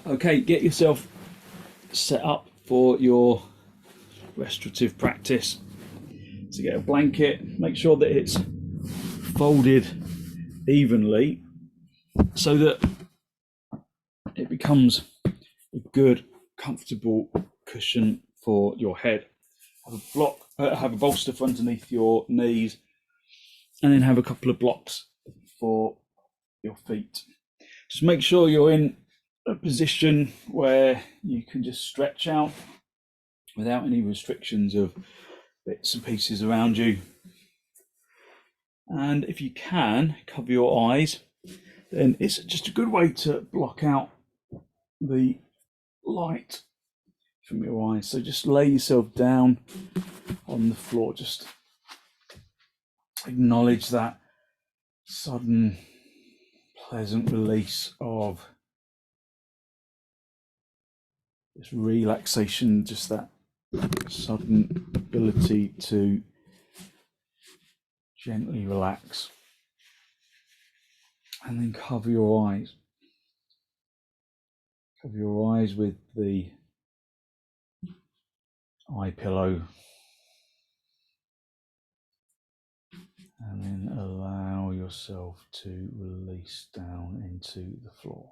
Okay, get yourself set up for your restorative practice. So get a blanket, make sure that it's folded evenly so that it becomes a good, comfortable cushion for your head. Have a bolster for underneath your knees, and then have a couple of blocks for your feet. Just make sure you're in a position where you can just stretch out without any restrictions of bits and pieces around you. And if you can cover your eyes, then it's just a good way to block out the light from your eyes. So just lay yourself down on the floor. Just acknowledge that sudden pleasant release of this relaxation, just that sudden ability to gently relax. And then cover your eyes. Cover your eyes with the eye pillow. And then allow yourself to release down into the floor.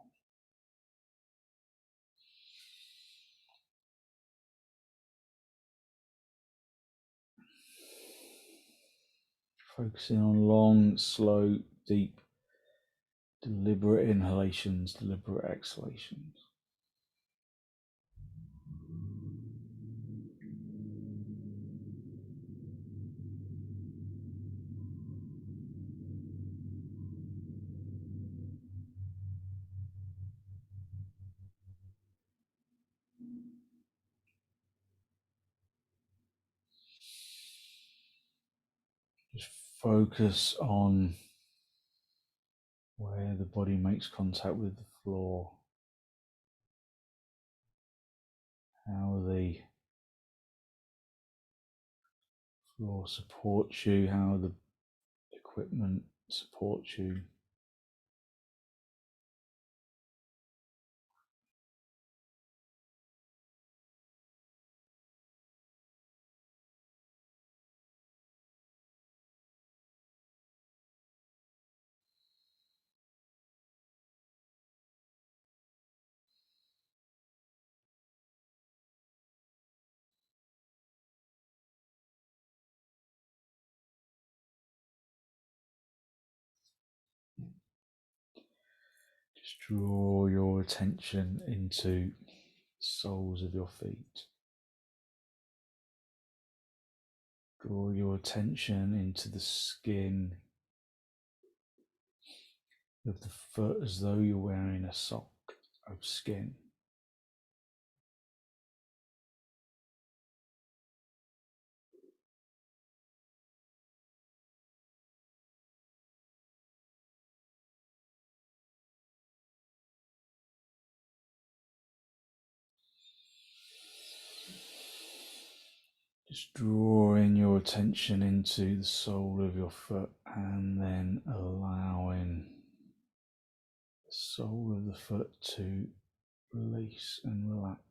Focusing on long, slow, deep, deliberate inhalations, deliberate exhalations. Just focus on where the body makes contact with the floor, how the floor supports you, how the equipment supports you. Just draw your attention into the soles of your feet. Draw your attention into the skin of the foot as though you're wearing a sock of skin. Just drawing your attention into the sole of your foot and then allowing the sole of the foot to release and relax.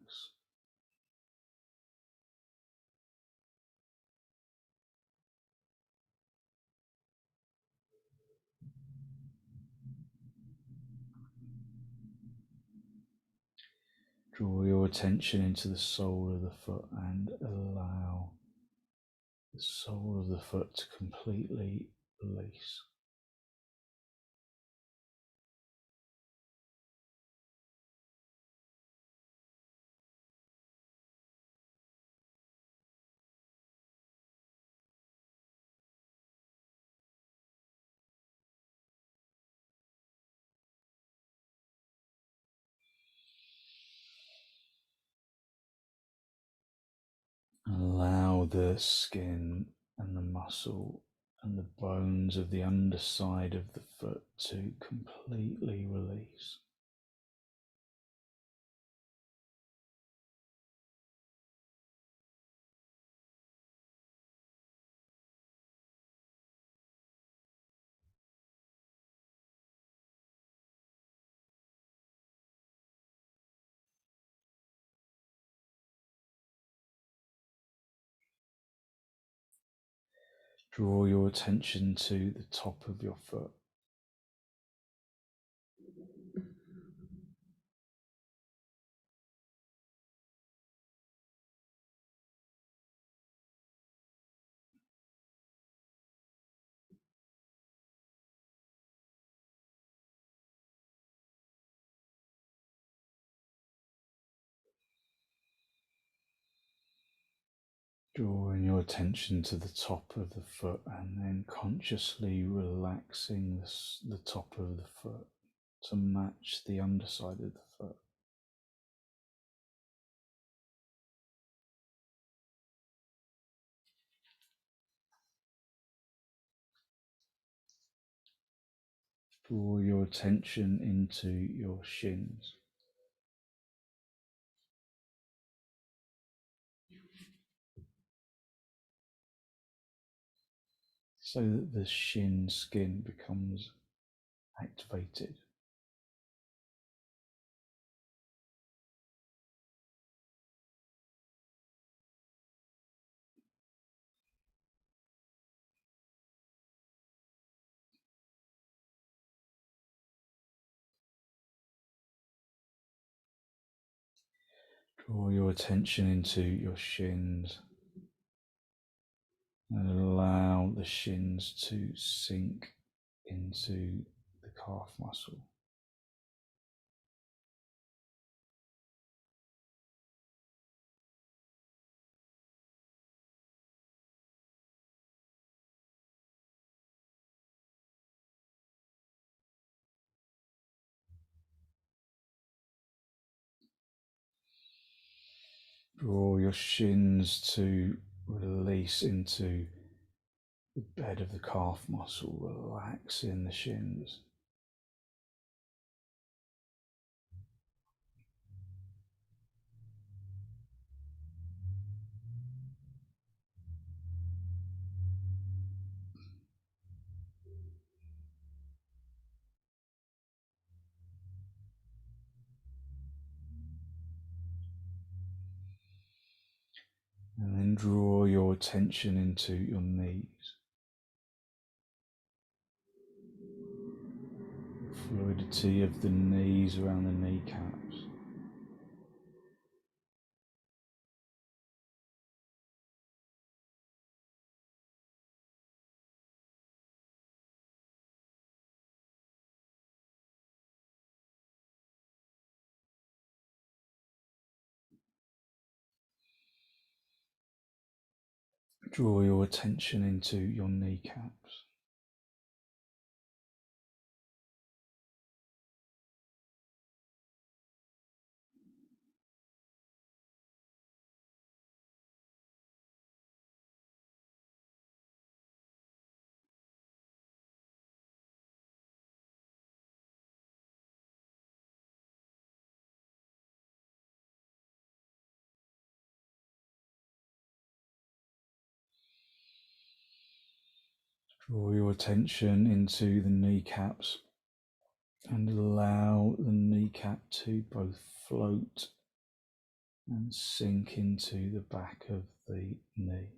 Draw your attention into the sole of the foot and allow the sole of the foot to completely release. Allow the skin and the muscle and the bones of the underside of the foot to completely release. Draw your attention to the top of your foot. Drawing your attention to the top of the foot and then consciously relaxing the top of the foot to match the underside of the foot. Draw your attention into your shins. So that the shin skin becomes activated. Draw your attention into your shins and allow the shins to sink into the calf muscle. Draw your shins to release into the bed of the calf muscle, relaxing the shins. And then draw your attention into your knees. The fluidity of the knees around the kneecaps. Draw your attention into your kneecaps. Draw your attention into the kneecaps and allow the kneecap to both float and sink into the back of the knee.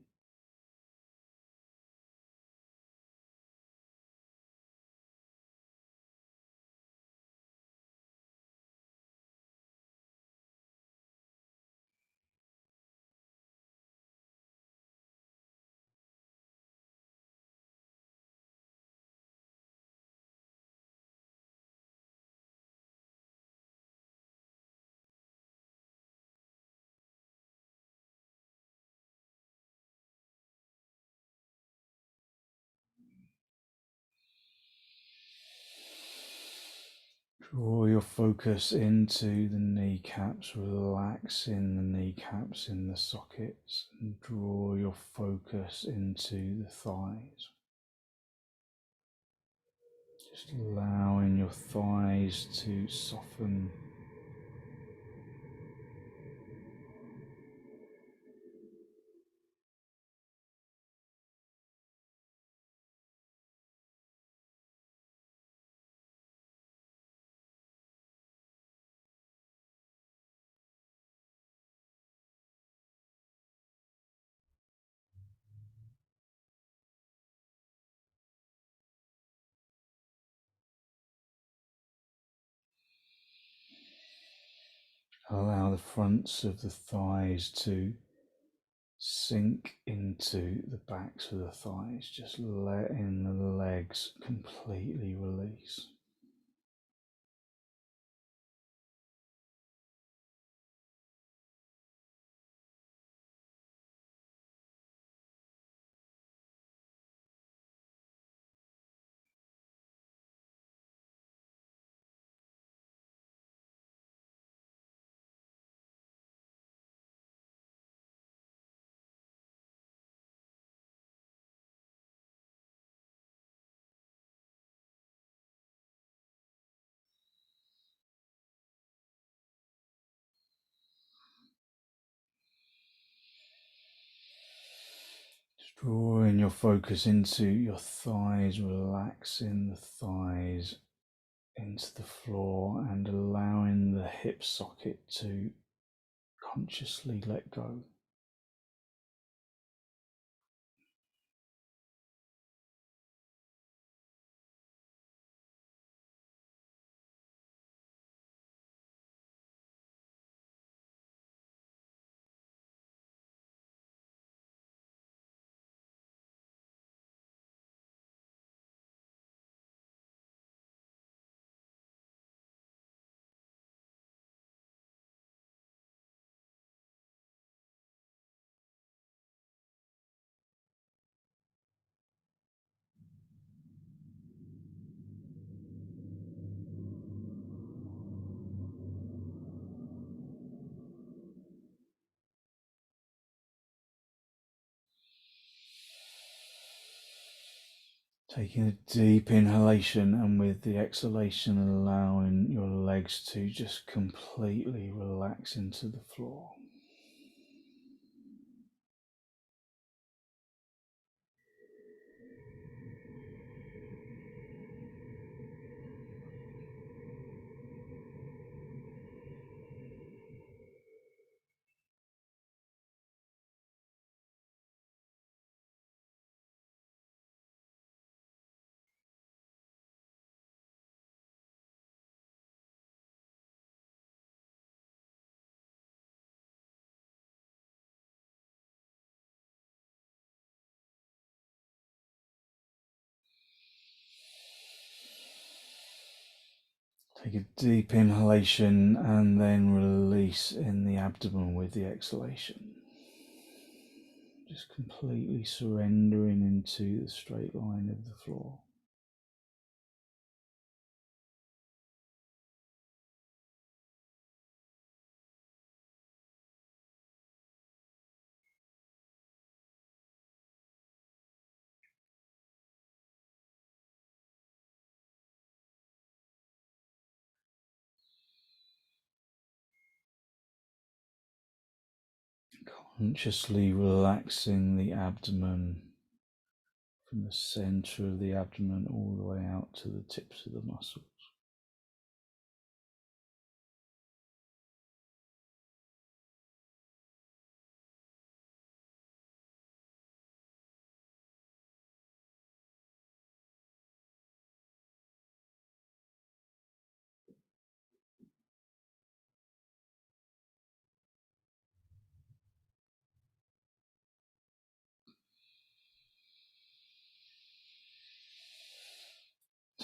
Draw your focus into the kneecaps, relaxing the kneecaps in the sockets, and draw your focus into the thighs. Just allowing your thighs to soften. Allow the fronts of the thighs to sink into the backs of the thighs, just letting the legs completely release. Drawing your focus into your thighs, relaxing the thighs into the floor and allowing the hip socket to consciously let go. Taking a deep inhalation, and with the exhalation, allowing your legs to just completely relax into the floor. Take a deep inhalation and then release in the abdomen with the exhalation. Just completely surrendering into the straight line of the floor. Consciously relaxing the abdomen from the center of the abdomen all the way out to the tips of the muscles.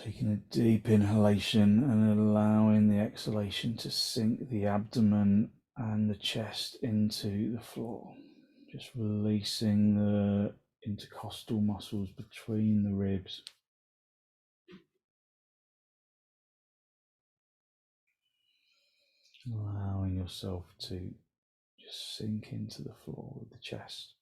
Taking a deep inhalation and allowing the exhalation to sink the abdomen and the chest into the floor. Just releasing the intercostal muscles between the ribs. Allowing yourself to just sink into the floor with the chest.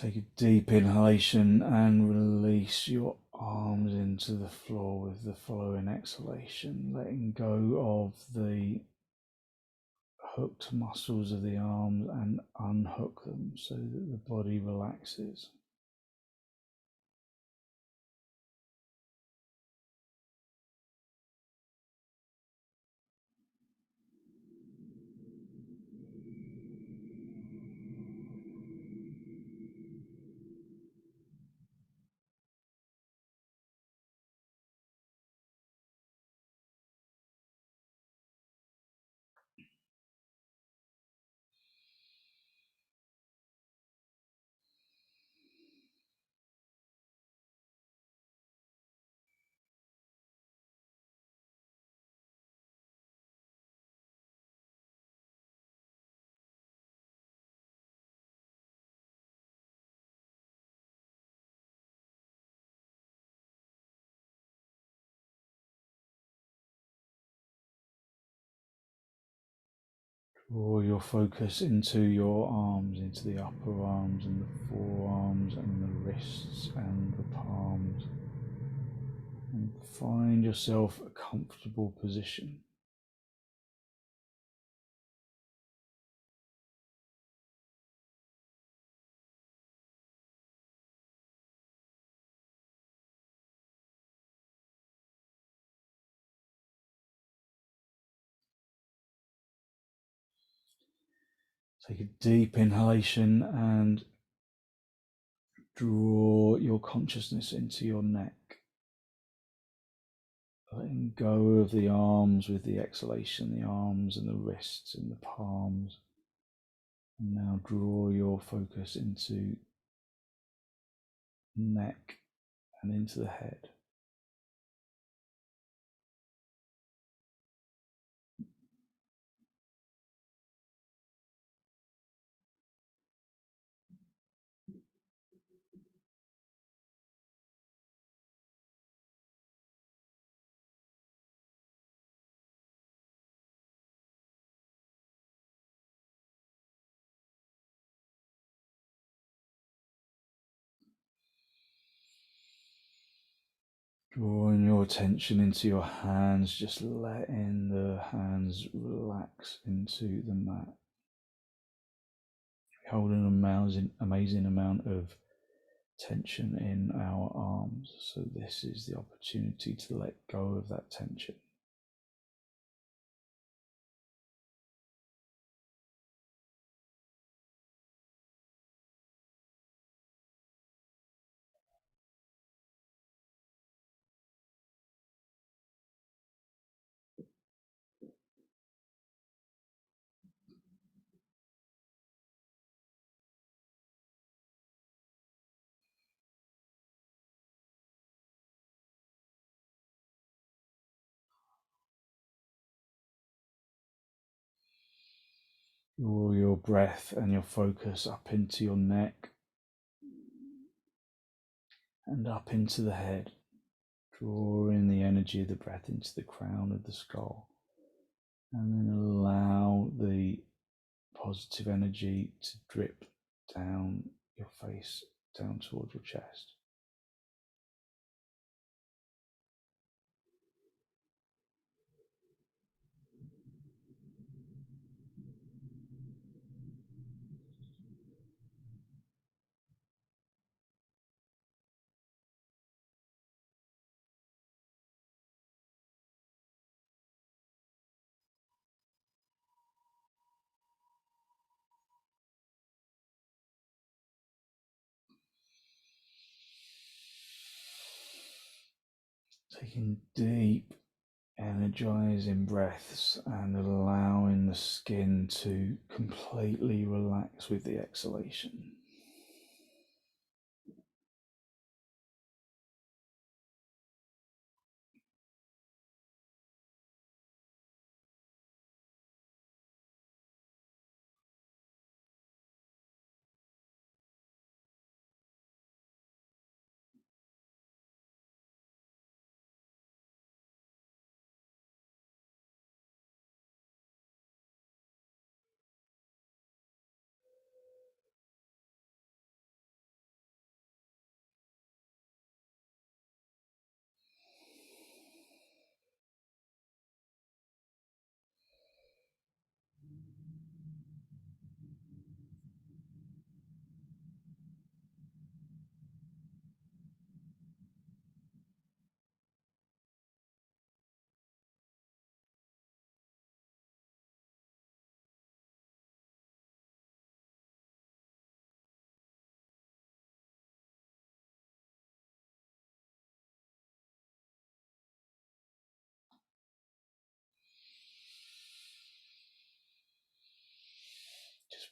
Take a deep inhalation and release your arms into the floor with the following exhalation, letting go of the hooked muscles of the arms and unhook them so that the body relaxes. Draw your focus into your arms, into the upper arms and the forearms and the wrists and the palms. And find yourself a comfortable position. Take a deep inhalation and draw your consciousness into your neck. Letting go of the arms with the exhalation, the arms and the wrists and the palms. And now draw your focus into neck and into the head. Drawing your attention into your hands, just letting the hands relax into the mat. We hold an amazing amount of tension in our arms, so this is the opportunity to let go of that tension. Draw your breath and your focus up into your neck and up into the head. Drawing the energy of the breath into the crown of the skull, and then allow the positive energy to drip down your face, down towards your chest. Taking deep, energizing breaths and allowing the skin to completely relax with the exhalation.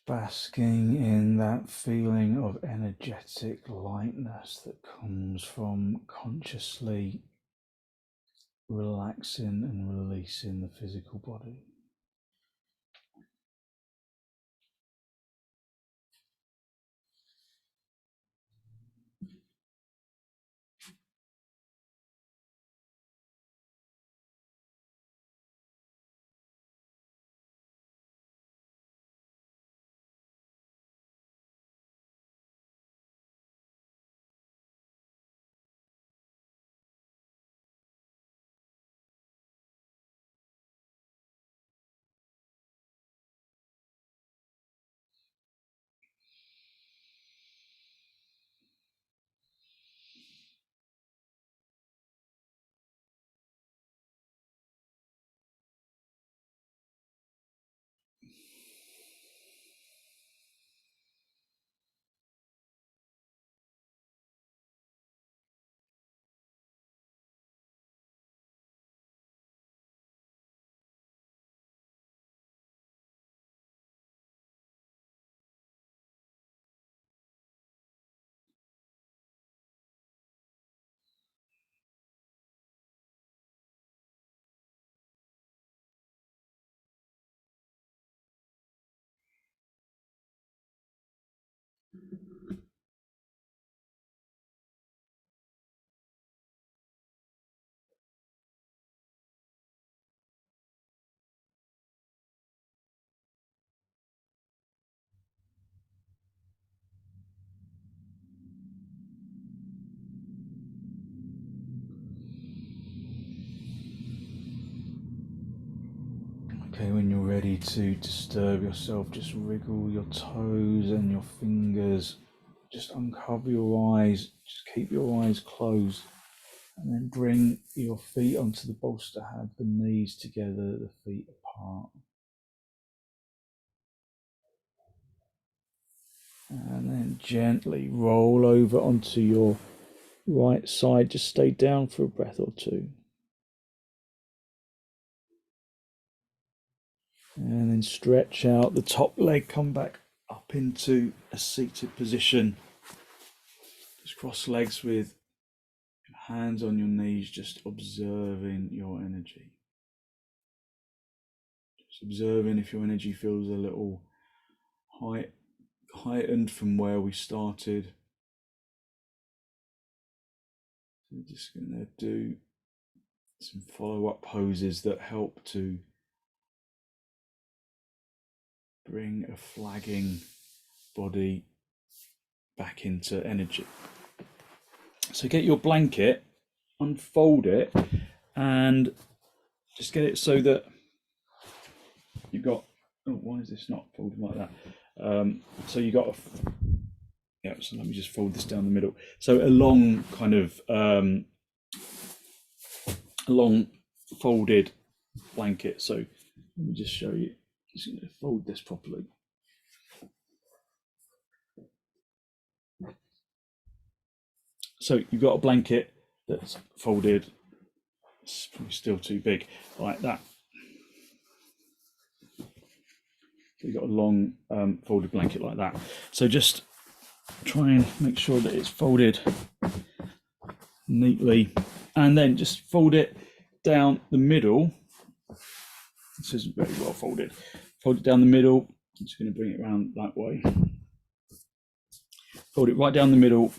basking in that feeling of energetic lightness that comes from consciously relaxing and releasing the physical body. Okay, when you're ready to disturb yourself, just wriggle your toes and your fingers. Just uncover your eyes. Just keep your eyes closed. And then bring your feet onto the bolster. Have the knees together, the feet apart. And then gently roll over onto your right side. Just stay down for a breath or two. And then stretch out the top leg, come back up into a seated position. Just cross legs with hands on your knees, just observing your energy. Just observing if your energy feels a little heightened from where we started. So we're just going to do some follow-up poses that help to bring a flagging body back into energy. So get your blanket, unfold it, and just get it so that you've got, oh, why is this not folded like that? So you got yeah, so let me just fold this down the middle. So a long kind of a long folded blanket. So let me just show you. Just going to fold this properly. So you've got a blanket that's folded. It's probably still too big, like that. So you've got a long folded blanket like that. So just try and make sure that it's folded neatly, and then just fold it down the middle. This isn't very well folded. Fold it down the middle. I'm just going to bring it around that way. Fold it right down the middle,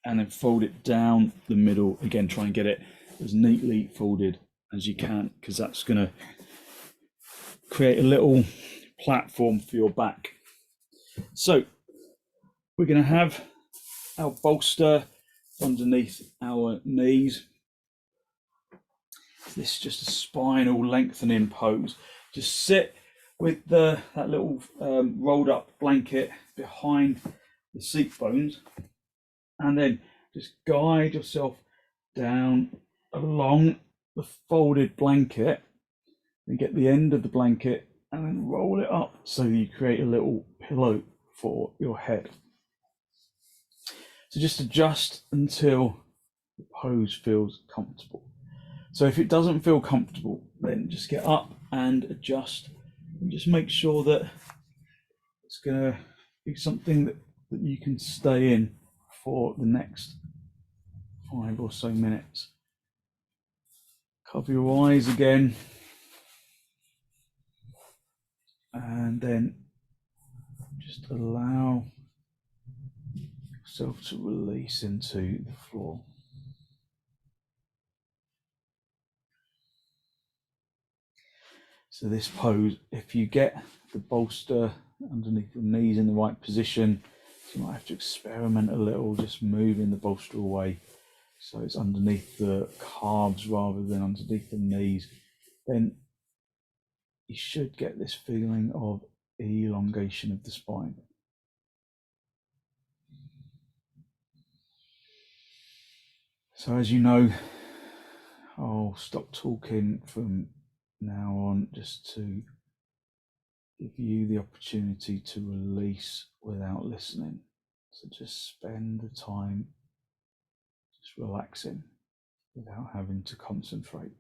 and then fold it down the middle again. Try and get it as neatly folded as you can, because that's going to create a little platform for your back. So we're going to have our bolster underneath our knees. This is just a spinal lengthening pose. Just sit with that little rolled up blanket behind the seat bones, and then just guide yourself down along the folded blanket and get the end of the blanket and then roll it up so you create a little pillow for your head. So just adjust until the pose feels comfortable. So if it doesn't feel comfortable, then just get up and adjust And just make sure that it's going to be something that you can stay in for the next 5 or so minutes. Cover your eyes again, and then just allow yourself to release into the floor. So this pose, if you get the bolster underneath your knees in the right position, you might have to experiment a little, just moving the bolster away so it's underneath the calves rather than underneath the knees. Then you should get this feeling of elongation of the spine. So as you know, I'll stop talking from now on just to give you the opportunity to release without listening. So just spend the time just relaxing without having to concentrate.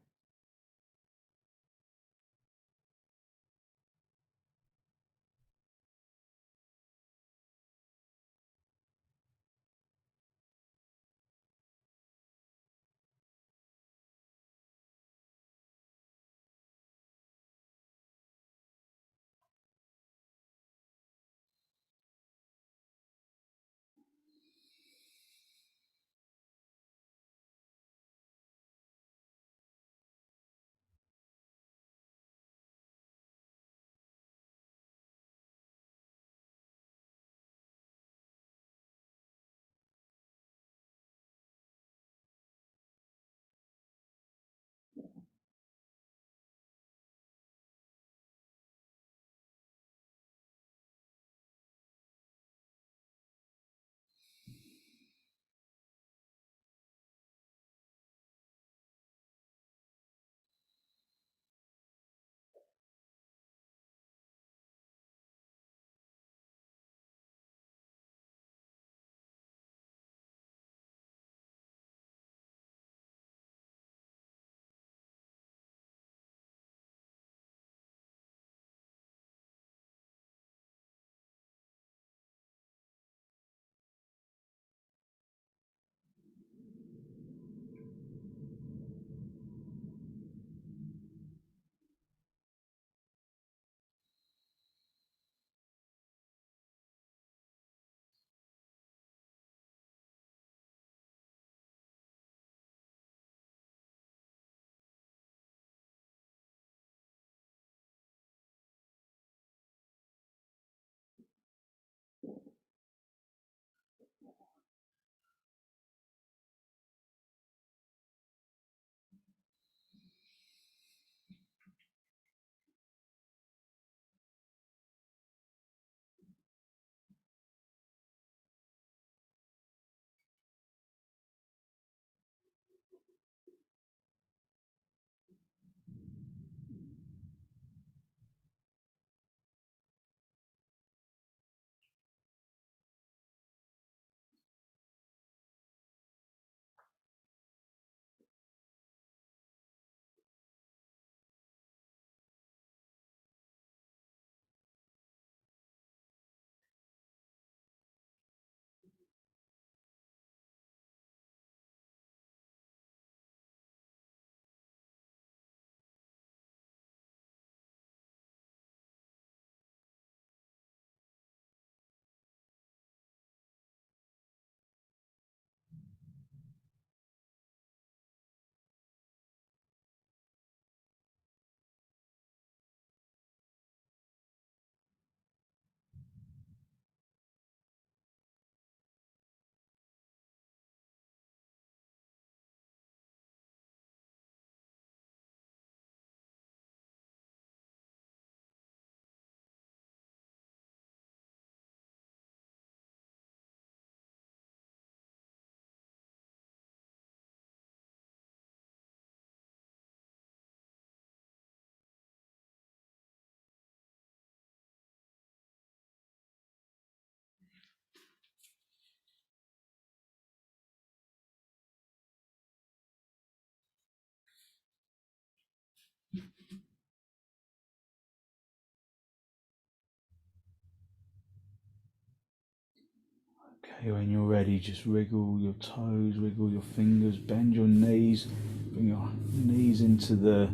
Okay, when you're ready, just wriggle your toes, wriggle your fingers, bend your knees, bring your knees into the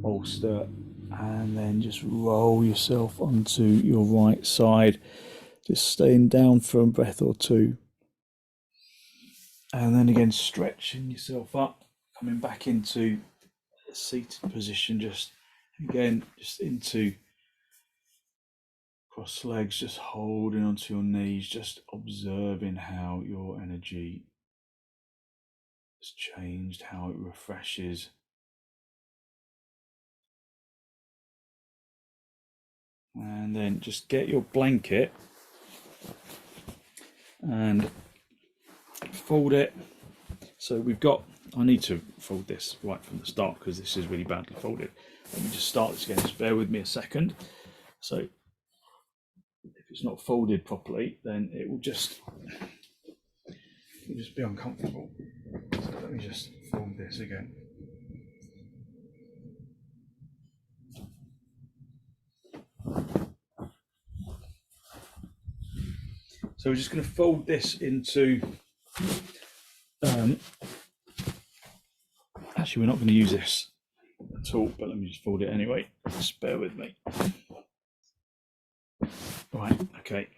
bolster, and then just roll yourself onto your right side, just staying down for a breath or two. And then again, stretching yourself up, coming back into a seated position, just into cross legs, just holding onto your knees, just observing how your energy has changed, how it refreshes. And then just get your blanket and fold it. So I need to fold this right from the start because this is really badly folded. Let me just start this again, just bear with me a second. So if it's not folded properly, then it will just be uncomfortable. So let me just fold this again. So we're just going to fold this into, actually we're not going to use this at all, but let me just fold it anyway. Just bear with me. Right, okay.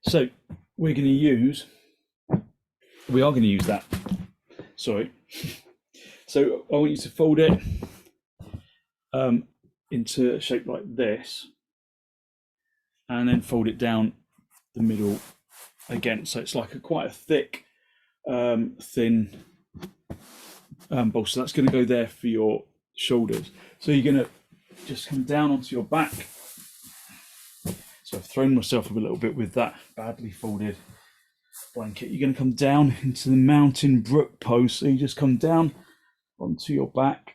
So we are going to use that. Sorry. So I want you to fold it into a shape like this, and then fold it down the middle again. So it's like quite a thick, thin bolster. That's going to go there for your shoulders. So you're going to just come down onto your back. So I've thrown myself up a little bit with that badly folded blanket. You're going to come down into the mountain brook pose. So you just come down onto your back,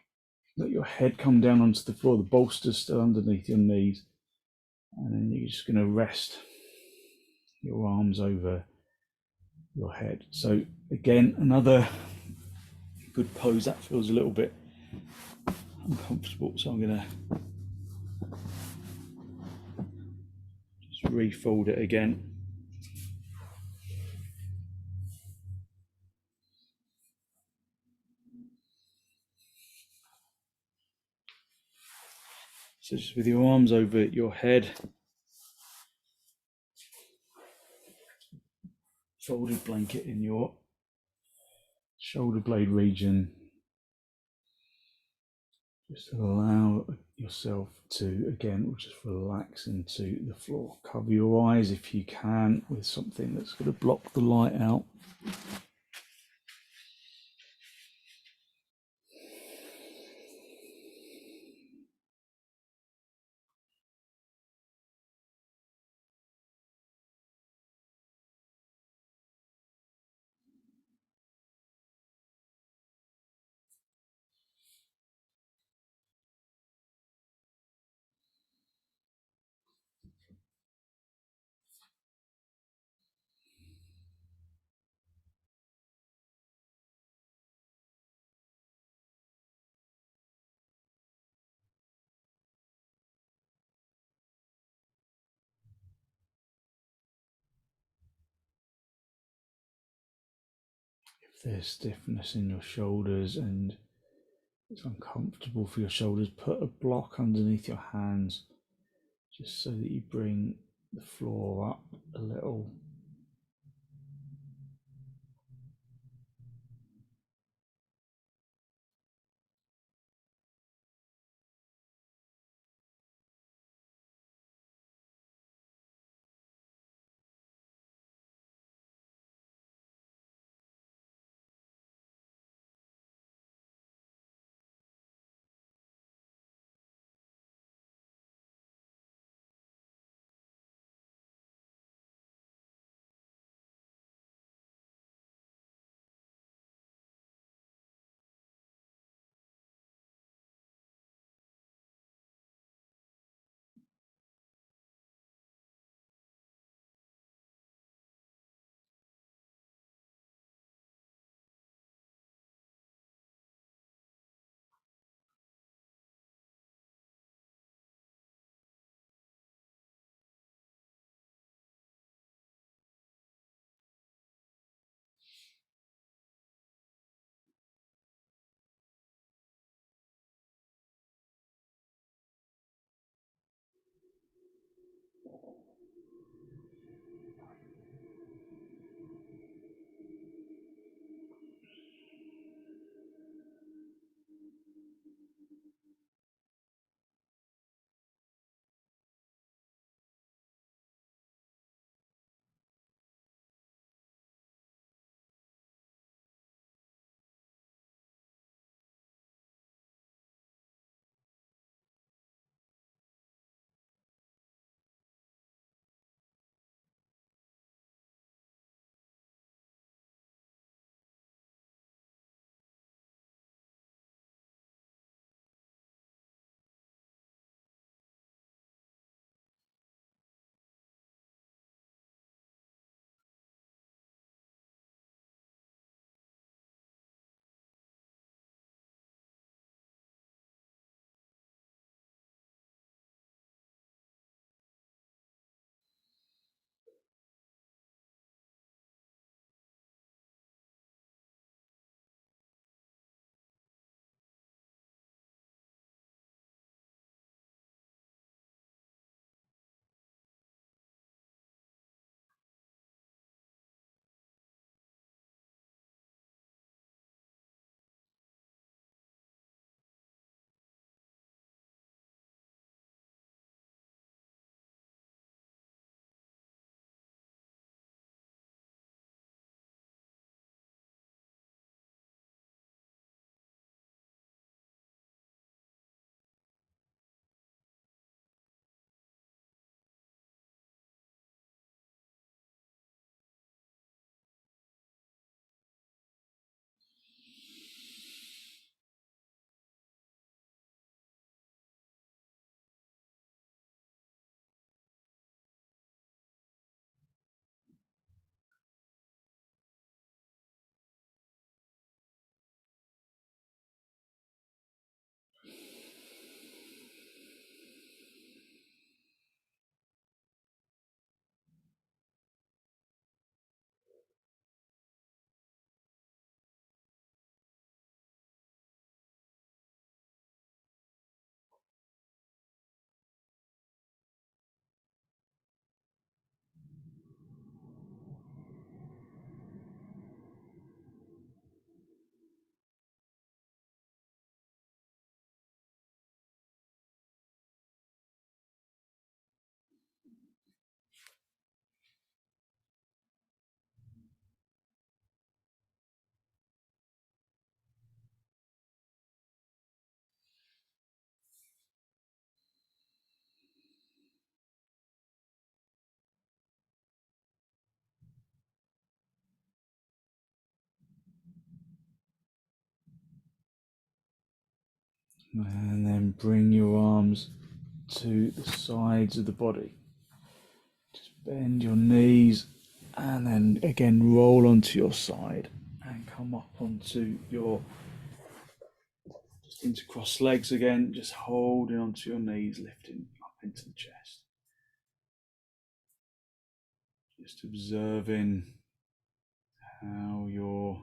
let your head come down onto the floor, the bolster's still underneath your knees, and then you're just going to rest your arms over your head. So again, another good pose. That feels a little bit uncomfortable, so I'm going to just refold it again. So just with your arms over your head, folded blanket in your shoulder blade region. Just allow yourself to, again, just relax into the floor. Cover your eyes if you can with something that's going to block the light out. If there's stiffness in your shoulders and it's uncomfortable for your shoulders, put a block underneath your hands just so that you bring the floor up a little. And then bring your arms to the sides of the body. Just bend your knees and then again roll onto your side and come up onto your, just into cross legs again, just holding onto your knees, lifting up into the chest. Just observing how your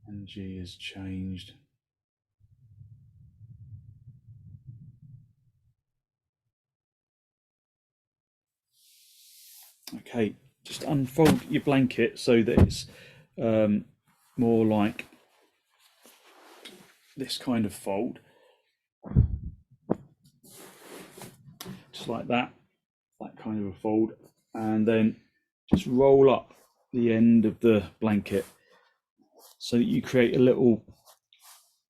energy has changed. Okay, just unfold your blanket so that it's more like this kind of fold, just like that kind of a fold, and then just roll up the end of the blanket so that you create a little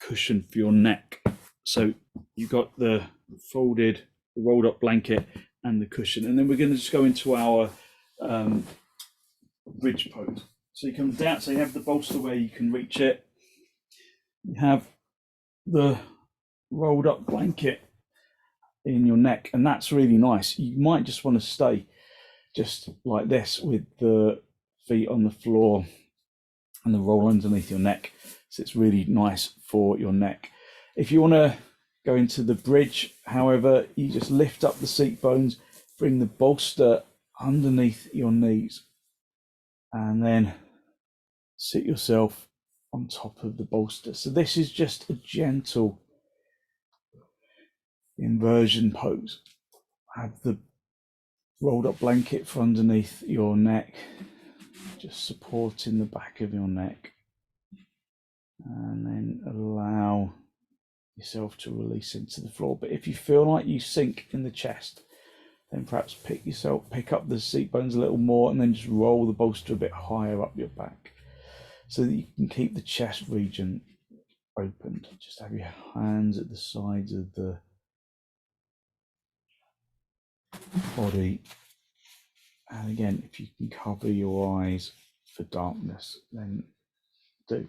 cushion for your neck. So you've got the folded, the rolled up blanket and the cushion, and then we're going to just go into our bridge pose. So you come down, so you have the bolster where you can reach it, you have the rolled up blanket in your neck, and that's really nice. You might just want to stay just like this with the feet on the floor and the roll underneath your neck, so it's really nice for your neck. If you want to go into the bridge, however, you just lift up the seat bones, bring the bolster underneath your knees, and then sit yourself on top of the bolster. So this is just a gentle inversion pose. Have the rolled up blanket for underneath your neck, just supporting the back of your neck, and then allow yourself to release into the floor. But if you feel like you sink in the chest, then perhaps pick up the seat bones a little more, and then just roll the bolster a bit higher up your back so that you can keep the chest region opened. Just have your hands at the sides of the body, and again, if you can cover your eyes for darkness, then do.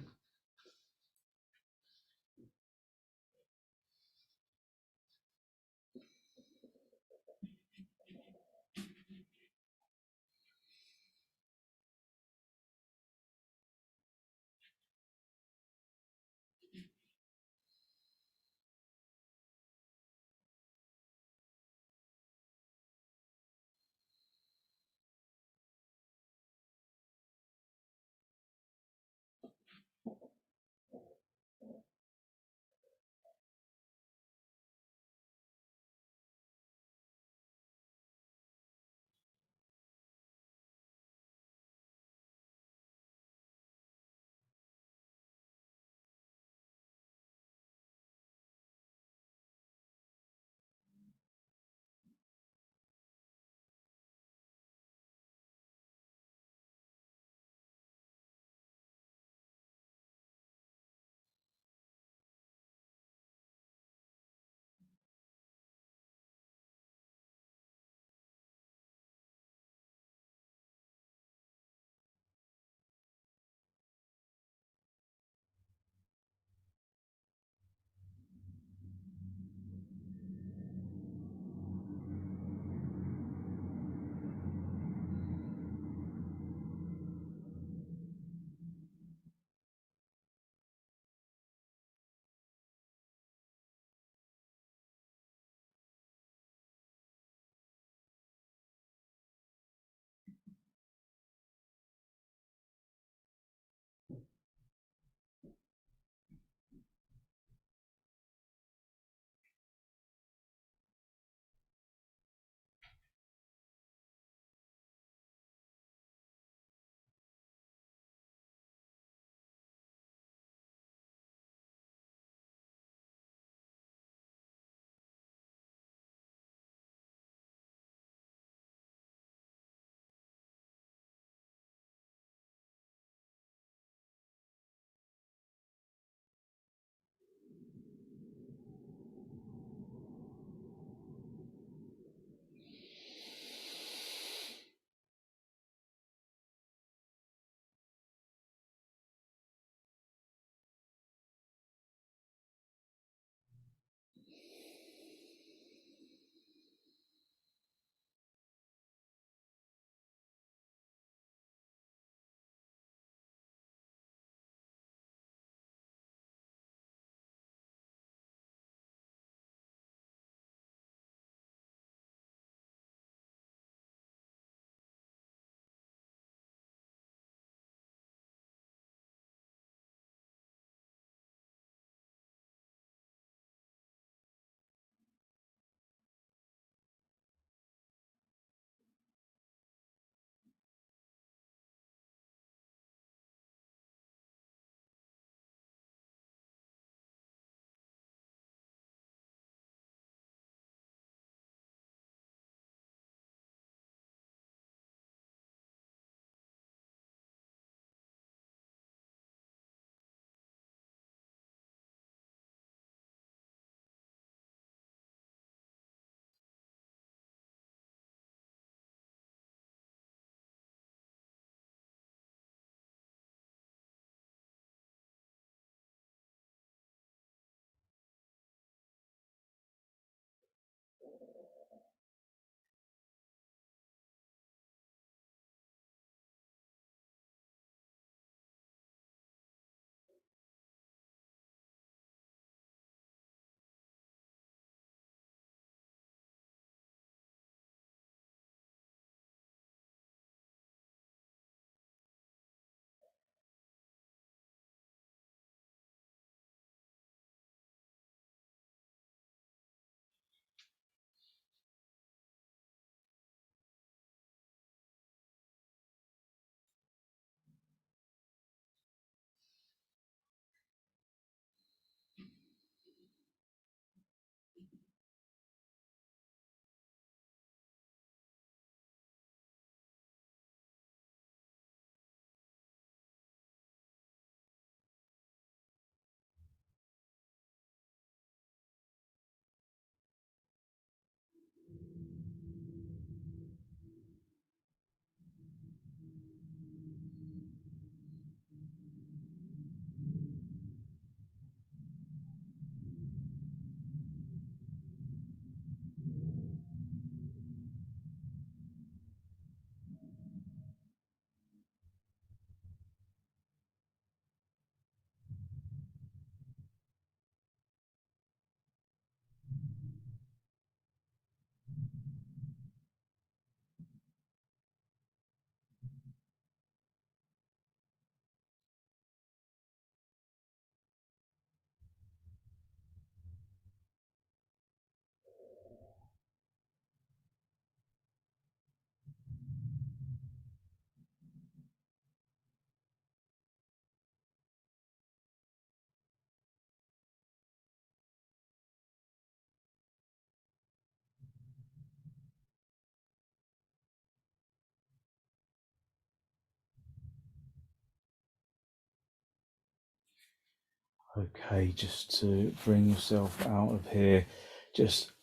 Okay, just to bring yourself out of here, just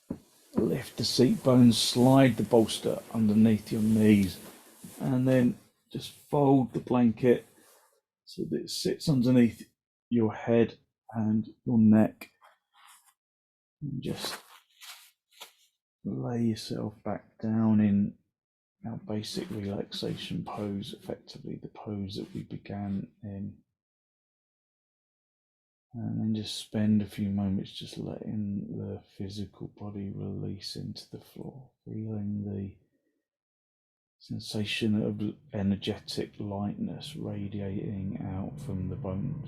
lift the seat bones, slide the bolster underneath your knees, and then just fold the blanket so that it sits underneath your head and your neck. And just lay yourself back down in our basic relaxation pose, effectively the pose that we began in. And then just spend a few moments just letting the physical body release into the floor, feeling the sensation of energetic lightness radiating out from the bones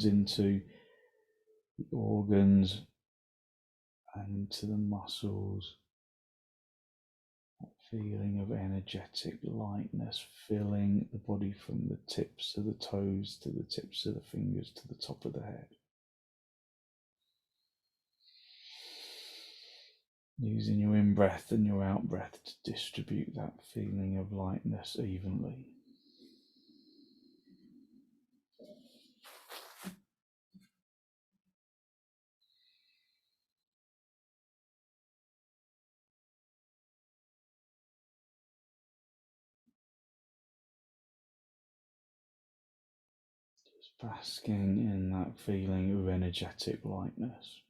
into the organs and into the muscles. That feeling of energetic lightness filling the body from the tips of the toes to the tips of the fingers to the top of the head. Using your in-breath and your out-breath to distribute that feeling of lightness evenly. Just basking in that feeling of energetic lightness.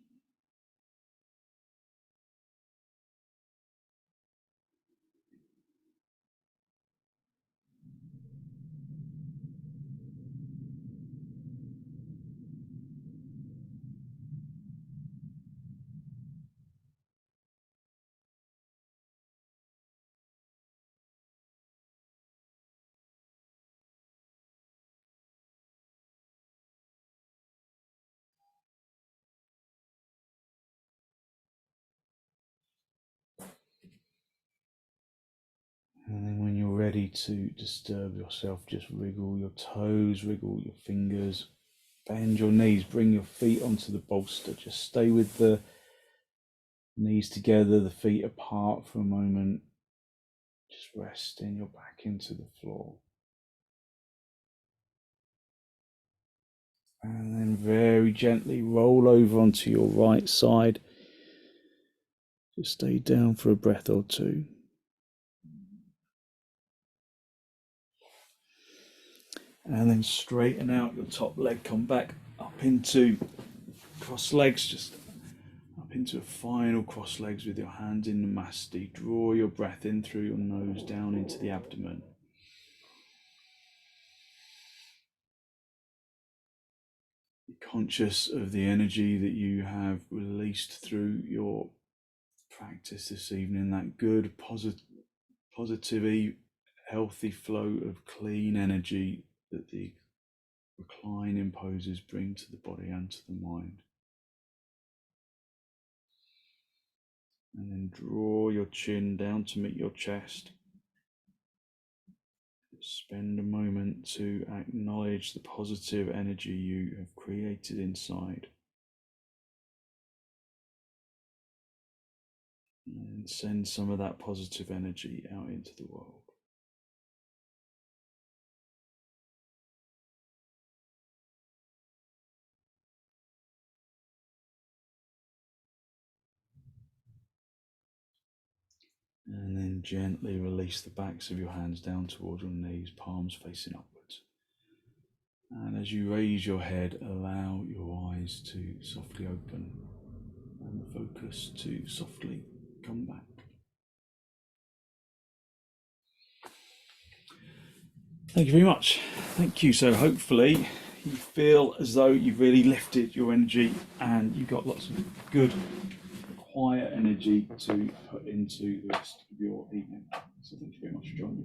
And then when you're ready to disturb yourself, just wriggle your toes, wriggle your fingers, bend your knees, bring your feet onto the bolster. Just stay with the knees together, the feet apart for a moment. Just resting your back into the floor. And then very gently roll over onto your right side. Just stay down for a breath or two. And then straighten out your top leg, come back up into cross legs, just up into a final cross legs with your hands in Namaste. Draw your breath in through your nose down into the abdomen. Be conscious of the energy that you have released through your practice this evening, that good, positive, healthy flow of clean energy that the reclining poses bring to the body and to the mind. And then draw your chin down to meet your chest. Spend a moment to acknowledge the positive energy you have created inside. And send some of that positive energy out into the world. And then gently release the backs of your hands down toward your knees, palms facing upwards. And as you raise your head, allow your eyes to softly open and the focus to softly come back. Thank you very much. Thank you. So hopefully you feel as though you've really lifted your energy and you've got lots of good, quiet energy to put into the rest of your evening. So thank you very much for joining me.